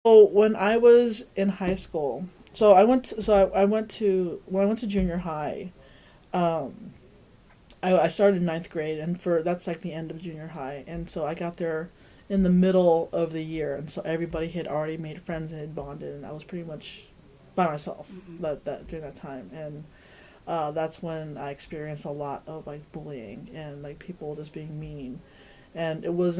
So when I was in high school, so I went to when I went to junior high. Um, I started in ninth grade, and for that's like the end of junior high, and so I got there in the middle of the year, and so everybody had already made friends and had bonded, and I was pretty much by myself Mm-hmm. that during that time, and that's when I experienced a lot of like bullying and like people just being mean. And it was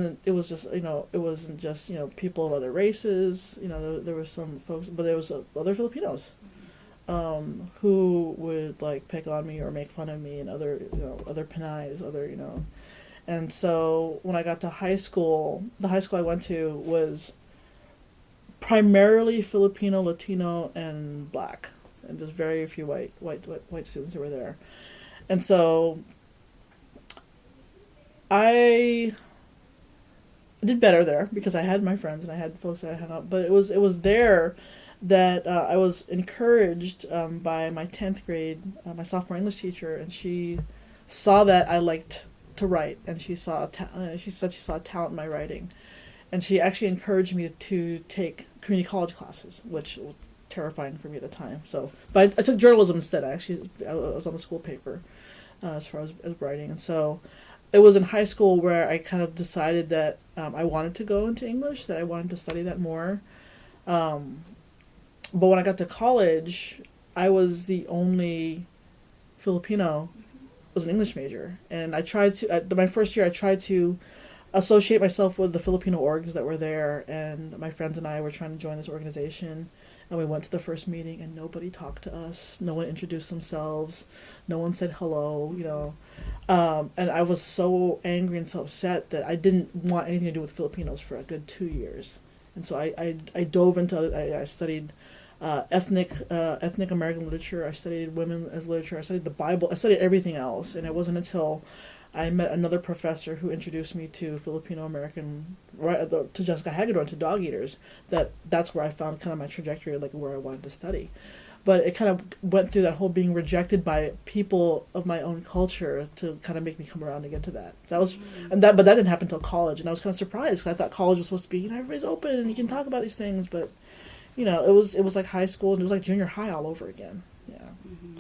just, it wasn't just, people of other races, there was some folks, but there was other Filipinos, who would like pick on me or make fun of me and other, other Pinays, and so when I got to high school, the high school I went to was primarily Filipino, Latino, and black, and just very few white students who were there. And so I did better there because I had my friends and I had folks that I hung out. But it was there that I was encouraged, by my 10th grade, my sophomore English teacher, and she saw that I liked to write, and she said she saw a talent in my writing, and she actually encouraged me to take community college classes, which was terrifying for me at the time. So, but I took journalism instead. I was on the school paper, as far as writing, and so it was in high school where I kind of decided that, I wanted to go into English, that I wanted to study that more. Um, but when I got to college, I was the only Filipino was an English major, and I tried to. My first year, I tried to associate myself with the Filipino orgs that were there, and my friends and I were trying to join this organization. And we went to the first meeting, and nobody talked to us. No one introduced themselves. No one said hello. And I was so angry and so upset that I didn't want anything to do with Filipinos for a good 2 years. And so I dove into I studied, ethnic American literature. I studied women as literature. I studied the Bible. I studied everything else. And it wasn't until I met another professor who introduced me to Filipino American, right, to Jessica Hagedorn, to Dog Eaters, that's where I found kind of my trajectory, like where I wanted to study. But it kind of went through that whole being rejected by people of my own culture to kind of make me come around again to that. That was, but that didn't happen until college, and I was kind of surprised because I thought college was supposed to be, everybody's open and you can talk about these things, but it was like high school, and it was like junior high all over again. Yeah. Mm-hmm.